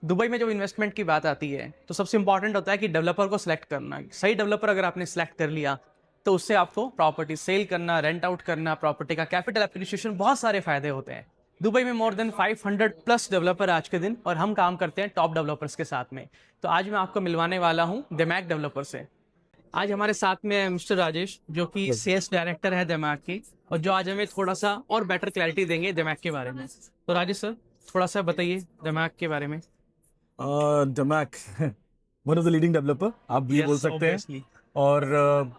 Dubai में जब investment की बात आती है तो सबसे इंपॉर्टेंट होता है कि डेवलपर को सिलेक्ट करना। सही डेवलपर अगर आपने सिलेक्ट कर लिया तो उससे आपको प्रॉपर्टी सेल करना, रेंट आउट करना, प्रॉपर्टी का कैपिटल एप्रिसिएशन, बहुत सारे फायदे होते हैं। दुबई में मोर देन 500 प्लस डेवलपर आज के दिन, और हम काम करते हैं टॉप डेवलपर्स के साथ में। तो आज मैं आपको मिलवाने वाला हूँ दिमाग डेवलपर से। आज हमारे साथ में है मिस्टर राजेश, जो कि सेल्स डायरेक्टर है दिमाग की, और जो आज हमें थोड़ा सा और बेटर क्लैरिटी देंगे दिमाग के बारे में। तो राजेश सर, थोड़ा सा बताइए दिमाग के बारे में। Damac one of the leading developer आप ये बोल यस, सकते हैं। ऑब्वियसली। और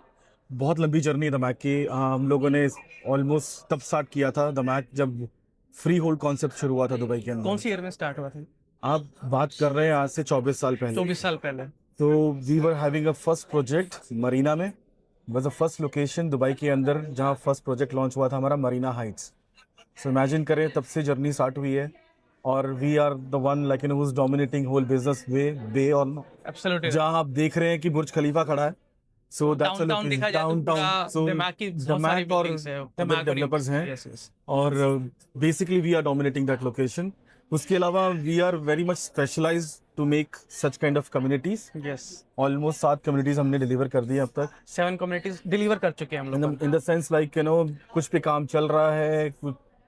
बहुत लंबी जर्नी है दमैक की। हम लोगों ने ऑलमोस्ट तब स्टार्ट किया था दमैक जब फ्री होल्ड कॉन्सेप्ट शुरू हुआ था दुबई के कौन अंदर। सी ईयर में स्टार्ट हुआ था? आप बात कर रहे हैं आज से 24 साल पहले। 24 साल पहले। तो we were having a first project Marina में। Was a first location Dubai के अंदर जहां फर्स्ट प्रोजेक्ट लॉन्च हुआ था हमारा, मरीना हाइट्स। सो इमेजिन करें तब से जर्नी स्टार्ट हुई है। और we are the one like in huge dominating whole business वे बे और एब्सोल्युटली। जहां आप देख रहे हैं कि बुर्ज खलीफा खड़ा है। सो दैट्स अ डाउनटाउन लोकेशन देखा जाए तो पूरा डाउनटाउन। सो दिमाग की बहुत सारी दमैक और बिल्डिंग्स है, अदर दिमाग और डेवलपर्स हैं। Yes yes. और basically we are dominating that location. उसके अलावा we are very much specialise to make such kind of communities. Yes, almost 7 communities हमने डिलीवर कर दी है अब तक। 7 कम्युनिटीज डिलीवर कर चुके हैं हम लोग। इन द सेंस लाइक कुछ पे काम चल रहा है।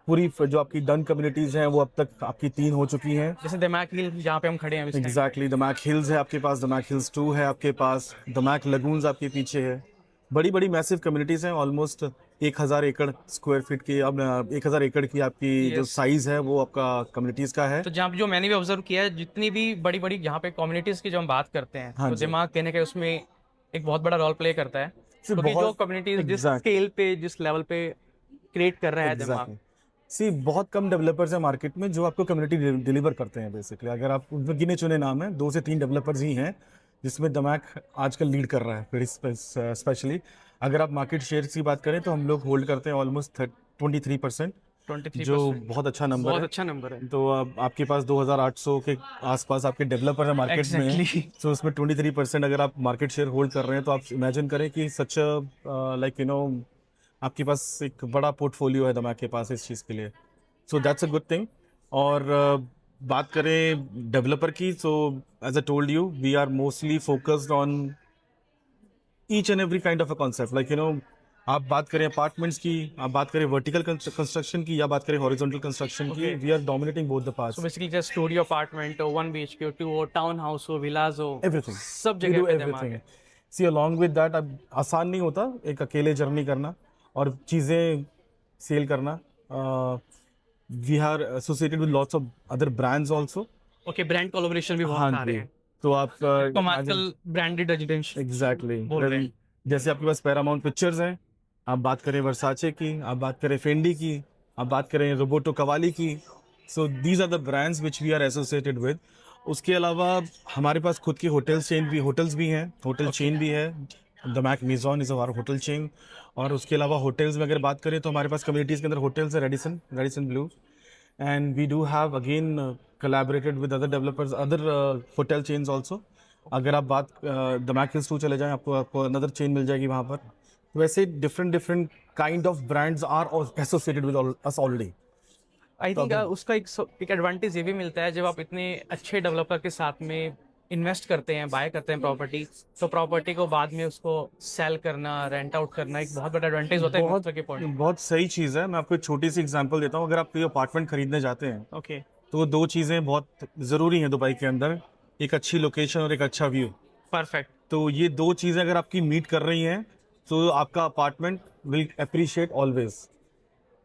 पूरी जो आपकी डन कम्युनिटीज हैं वो अब तक आपकी 3 हो चुकी हैं। जैसे दिमाग हिल जहाँ पे हम खड़े हैं इस टाइम। एग्जैक्टली दमैक हिल्स है आपके पास, दमैक हिल्स 2 है आपके पास, दमैक लगून्स आपके पीछे है। बड़ी बड़ी मैसिव कम्युनिटीज हैं। ऑलमोस्ट 1000 एकड़ स्क्वायर फीट की, अब 1000 एकड़ की आपकी जो यस। साइज है वो आपका कम्युनिटीज का है। तो जहाँ जो मैंने भी ऑब्जर्व किया है, जितनी भी बड़ी बड़ी जहाँ पे कम्युनिटीज की जो हम बात करते हैं, हाँ तो जी। दिमाग कहने का उसमें एक बहुत बड़ा रोल प्ले करता है। सिर्फ क्योंकि जो बहुत कम्युनिटीज जिस एग्जैक्ट स्केल पे, जिस लेवल पे क्रिएट कर रहा है दिमाग। एग्जैक्टली सी बहुत कम डेवलपर्स हैं मार्केट में जो आपको कम्युनिटी डिलीवर करते हैं। बेसिकली अगर आप उनमें गिने चुने नाम हैं, 2 से 3 डेवलपर्स ही हैं जिसमें दमैक आजकल लीड कर रहा है वेरी स्पेशली। अगर आप मार्केट शेयर की बात करें तो हम लोग होल्ड करते हैं ऑलमोस्ट 23%, जो 23%। बहुत अच्छा नंबर बहुत है। अच्छा नंबर है। तो अब आपके पास 2800 के आसपास आपके डेवलपर है मार्केट में। एग्जैक्टली। सो उसमें 23% अगर आप मार्केट शेयर होल्ड कर रहे हैं तो आप इमेजिन करें कि सच लाइक आपके पास एक बड़ा पोर्टफोलियो है दमैक के पास इस चीज़ के लिए। So that's a good thing. और बात करें डेवलपर की, so as I told you we are mostly focused on each and every kind of a concept. Like आप बात करें अपार्टमेंट्स की, आप बात करें वर्टिकल कंस्ट्रक्शन की, या बात करें हॉरिजॉन्टल कंस्ट्रक्शन की, okay. We are dominating both the so parts. Basically जैसे स्टूडियो अपार्टमेंट हो, 1 BHK हो, 2 हो, टाउन हाउस हो, विलाज हो, एवरीथिंग सब वी जगह डू पे दिमाग एवरीथिंग। है। सी अलॉन्ग विद दैट अब आसान नहीं होता एक अकेले जर्नी करना और चीज़ें सेल करना। We are associated with lots of other brands also. Okay, brand collaboration भी बहुत हाँ आ रहे जी। हैं। तो आप तो हम आजकल ब्रांडेड रेजिडेंशियल एग्जैक्टली बोल रहे हैं। जैसे आपके पास पैरामाउंट पिक्चर्स हैं, आप बात करें वर्साचे की, आप बात करें फेंडी की, आप बात करें रोबोटो कवाली की। So these are the brands which we are associated with. उसके अलावा हमारे पास खुद की होटल्स भी हैं, होटल ओके। चेन भी है। दमैक मेजॉन इज़ आवर होटल चेन। और उसके अलावा होटल्स में अगर बात करें तो हमारे पास कम्युनिटीज़ के अंदर होटल्स है, Radisson Blu. And we do have again collaborated with other developers, other hotel chains also. अगर आप बात दमैक हिल्स 2 चले जाएं, आपको आपको अनदर चेन मिल जाएगी वहाँ पर। तो वैसे different kind of brands are associated with us already. I तो थिंक अगर उसका एक एडवांटेज ये भी मिलता है, जब आप इतने अच्छे डेवलपर के साथ में इन्वेस्ट करते हैं, बाय करते हैं प्रॉपर्टी, तो प्रॉपर्टी को बाद में उसको सेल करना, रेंट आउट करना एक बहुत बड़ा एडवांटेज होता है बहुत इन्वेस्टर के पॉइंट। बहुत सही चीज़ है। मैं आपको एक छोटी सी एग्जांपल देता हूँ। अगर आप कोई अपार्टमेंट खरीदने जाते हैं ओके। तो 2 चीज़ें बहुत ज़रूरी हैं दुबई के अंदर, एक अच्छी लोकेशन और एक अच्छा व्यू। परफेक्ट। तो ये 2 चीज़ें अगर आपकी मीट कर रही हैं तो आपका अपार्टमेंट विल अप्रिशिएट ऑलवेज।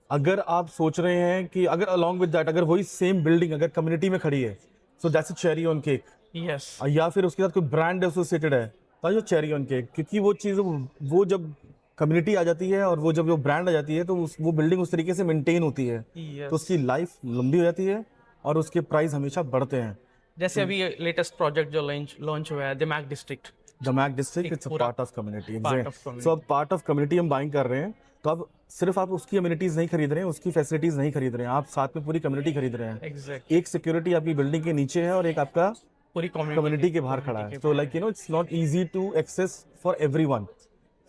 अगर आप सोच रहे हैं कि अगर अलोंग विद दैट अगर वही सेम बिल्डिंग अगर कम्युनिटी में खड़ी है, सो that's a cherry on cake. Yes. या फिर उसके साथ कोई ब्रांड एसोसिएटेड है तो जो चेरी ऑन केक, क्योंकि वो चीज़ वो जब कम्युनिटी आ जाती है और वो जब वो ब्रांड आ जाती है तो वो बिल्डिंग उस तरीके से मेंटेन होती है, तो यस। उसकी लाइफ लंबी हो जाती है और उसके प्राइस हमेशा बढ़ते हैं। जैसे अभी लेटेस्ट प्रोजेक्ट जो लॉन्च हुआ है, दिमाग डिस्ट्रिक्ट। दमैक डिस्ट्रिक्ट एक इट्स अ पूरा part of community. Part of so अब कम्युनिटी। पार्ट ऑफ कम्युनिटी हम बाइंग कर रहे हैं, तो अब सिर्फ आप उसकी अम्यूनिटीज नहीं खरीद रहे हैं, उसकी फैसिलिटीज नहीं खरीद रहे हैं, आप साथ में पूरी कम्युनिटी खरीद रहे हैं। एग्जैक्ट। एक सिक्योरिटी आपकी बिल्डिंग के नीचे है और एक आपका पूरी कम्युनिटी के बाहर खड़ा है। तो like it's not easy to access for everyone.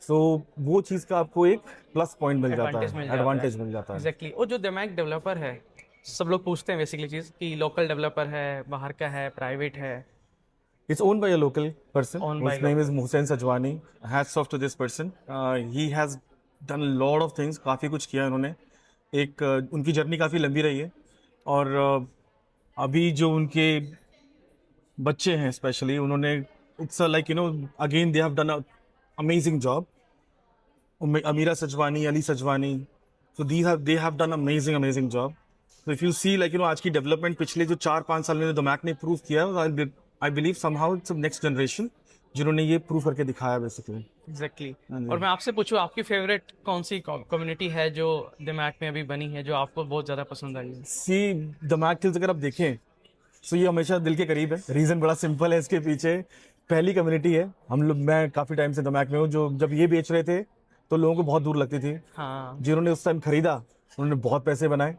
So वो चीज़ का आपको एक प्लस पॉइंट मिल जाता एडवांटेज मिल है, जाता है। एडवांटेज मिल जाता है। एग्जैक्टली। और जो दिमाग डेवलपर है, सब लोग पूछते हैं बेसिकली चीज़ कि लोकल डेवलपर है, बाहर का है, प्राइवेट है। It's owned by a local person. Owned by His name is Mohsen Sajwani. Hats off to this person. He has done a lot of things. काफ़ी कुछ किया उन्होंने. उनकी जर्नी काफ़ी लंबी रही है और अभी जो उनके बच्चे हैं स्पेशली उन्होंने it's like again they have done a amazing job. Amira Sajwani, Ali Sajwani, so they have done amazing job. So if you see आज की डेवलपमेंट पिछले जो 4-5 साल में दमाक ने प्रूव किया है, I believe somehow it's the next generation जिन्होंने ये प्रूव करके दिखाया बेसिकली. एग्जैक्टली हाँ जी. और मैं आपसे पूछूं आपकी फेवरेट कौन सी कम्युनिटी है जो दिमाग में अभी बनी है जो आपको बहुत ज़्यादा पसंद आई है? सी दमाक हिल्स अगर आप देखें तो ये हमेशा दिल के करीब है. रीज़न बड़ा सिंपल है इसके पीछे. पहली कम्युनिटी है हम लोग. मैं काफ़ी टाइम से दमाक में हूँ. जो जब ये बेच रहे थे तो लोगों को बहुत दूर लगती थी. हाँ. जिन्होंने उस टाइम खरीदा उन्होंने बहुत पैसे बनाए.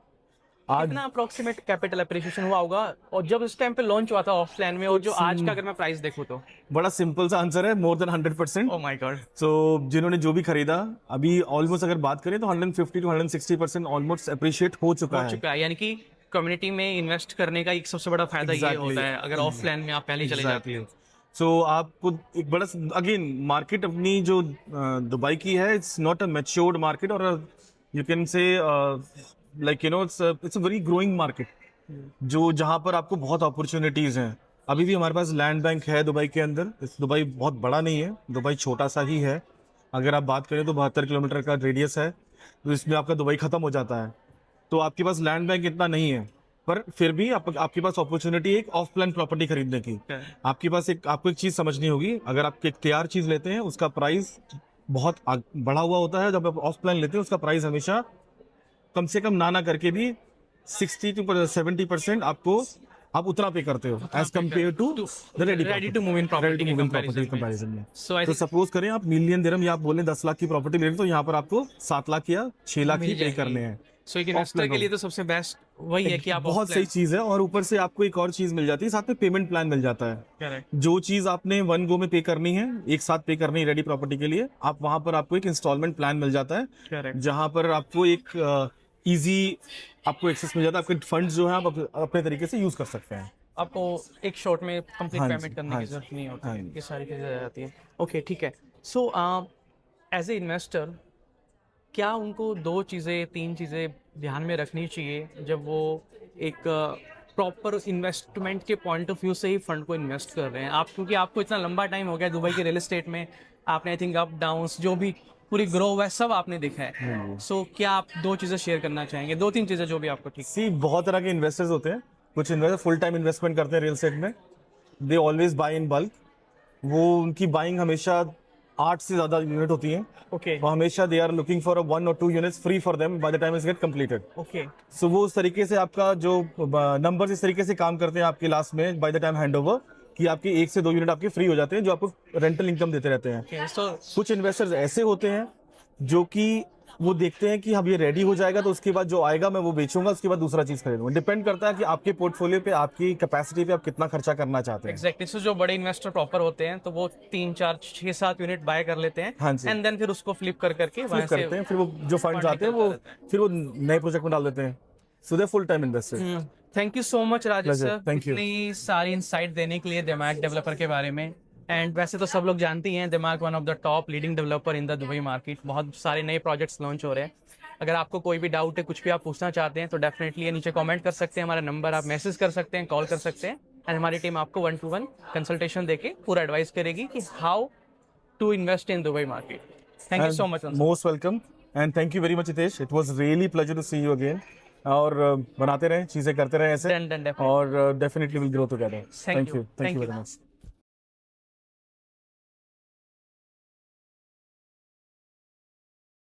आज कितना अप्रोक्सीमेट कैपिटल एप्रिसिएशन हुआ होगा और जब उस टाइम पे लॉन्च हुआ था ऑफलाइन में और जो आज का अगर मैं प्राइस देखूं तो? बड़ा सिंपल सा आंसर है, more than 100%. Oh my god. So जिन्होंने जो भी खरीदा अभी ऑलमोस्ट अगर बात करें तो 150 to 160% ऑलमोस्ट अप्रिशिएट हो चुका है. यानी कि कम्युनिटी में इन्वेस्ट करने का एक सबसे बड़ा फायदा ये Exactly. होता है अगर ऑफलाइन में आप पहले ही चले जाते हैं. सो आपको एक बड़ा अगेन मार्केट अपनी जो दुबई की है it's not a matured market और you can say it's a very growing market जो जहाँ पर आपको बहुत अपॉर्चुनिटीज हैं. अभी भी हमारे पास लैंड बैंक है दुबई के अंदर. दुबई बहुत बड़ा नहीं है, दुबई छोटा सा ही है. अगर आप बात करें तो 72 किलोमीटर का रेडियस है, तो इसमें आपका दुबई खत्म हो जाता है. तो आपके पास लैंड बैंक इतना नहीं है, पर फिर भी आपके पास अपॉर्चुनिटी एक ऑफ प्लान प्रॉपर्टी खरीदने की. आपके पास आपको एक चीज़ समझनी होगी. अगर आप एक तैयार चीज़ लेते हैं उसका प्राइस बहुत बढ़ा हुआ होता है. जब आप ऑफ प्लान लेते हैं उसका प्राइस हमेशा कम से कम ना करके भी 60 to 70% आप उतना पे करते हो as compare to the ready to move in property comparison में. सो तो सपोज करें आप मिलियन दिरहम या आप बोले 10 लाख की प्रॉपर्टी ले रहे हो तो यहाँ पर आपको 7 लाख या 6 लाख ही पे करने हैं. सो एक इन्वेस्टर के लिए तो सबसे बेस्ट वही है कि आप बहुत सही चीज है. और ऊपर से आपको एक और चीज मिल जाती है, साथ में पेमेंट प्लान मिल जाता है. करेक्ट. जो चीज आपने वन गो में पे करनी है, एक साथ पे करनी है रेडी प्रॉपर्टी के लिए, आप वहां पर आपको एक इंस्टॉलमेंट प्लान मिल जाता है. करेक्ट. जहां पर आपको एक इजी आपको एक्सेस मिल जाता है. आपके फंड्स जो है आप अपने तरीके से यूज कर सकते हैं. आपको एक शॉर्ट में कंप्लीट हाँ जी, पेमेंट करने हाँ की जी, जरूरत नहीं होती हाँ है. जी. ये सारी चीज़ें आ जाती हैं. ओके ठीक है. सो एज ए इन्वेस्टर क्या उनको 2 चीज़ें 3 चीज़ें ध्यान में रखनी चाहिए जब वो एक प्रॉपर इन्वेस्टमेंट के पॉइंट ऑफ व्यू से ही फंड को इन्वेस्ट कर रहे हैं? आप क्योंकि आपको इतना लंबा टाइम हो गया दुबई के रियल एस्टेट में, आपने आई थिंक अप डाउन्स जो भी पूरी ग्रो हुआ है सब आपने देखा है. सो क्या आप 2 चीज़ें शेयर करना चाहेंगे, 2-3 चीज़ें जो भी आपको ठीक? सी बहुत तरह के इन्वेस्टर्स होते हैं. कुछ इन्वेस्टर फुल टाइम इन्वेस्टमेंट करते हैं रियल एस्टेट में. They always buy in bulk. वो उनकी बाइंग हमेशा 8 से ज़्यादा यूनिट होती हैं. ओके. वो हमेशा they are looking for 1 or 2 units free for them by the time it's get completed. Okay. So वो उस तरीके से आपका जो नंबर्स इस तरीके से काम करते हैं आपके लास्ट में बाय द टाइम हैंडओवर कि आपके 1 से 2 यूनिट आपके फ्री हो जाते हैं जो आपको रेंटल इनकम देते रहते हैं. Okay, so कुछ इन्वेस्टर्स ऐसे होते हैं जो कि वो देखते हैं कि अब ये रेडी हो जाएगा तो उसके बाद जो आएगा मैं वो बेचूंगा, उसके बाद दूसरा चीज खरीदूंगा. डिपेंड करता है कि आपके पोर्टफोलियो पे, आपकी कैपेसिटी पे आप कितना खर्चा करना चाहते हैं. एग्जैक्टली. सो जो बड़े इन्वेस्टर प्रॉपर होते हैं तो वो 3, 4, 6, 7 यूनिट बाय कर लेते हैं. हाँ जी. एंड देन फिर उसको फ्लिप करके वहां फ्लिप करते हैं, फिर वो जो फंड्स आते हैं वो फिर वो नए प्रोजेक्ट में डाल देते हैं. So they full time investor. Thank you so much Rajesh Pleasure. Sir Thank you. इतनी सारी इंसाइट देने के लिए दिमाग डेवलपर के बारे में. एंड वैसे तो सब लोग जानते ही हैं दिमाग one of the top leading developer in the Dubai market. बहुत सारे नए प्रोजेक्ट्स लॉन्च हो रहे हैं. अगर आपको कोई भी डाउट है, कुछ भी आप पूछना चाहते हैं तो डेफिनेटली ये नीचे कमेंट कर सकते हैं. हमारा नंबर आप मैसेज कर सकते हैं, कॉल कर सकते हैं. एंड हमारी टीम आपको 1-to-1 कंसल्टेशन देके पूरा एडवाइस करेगी कि how to invest in Dubai market. Thank you so much. Most welcome and thank you very much Hitesh. It was really pleasure to see you again. और बनाते रहें, चीजें करते रहें ऐसे. Done, definitely. और definitely will grow together. Thank you. Thank you very much.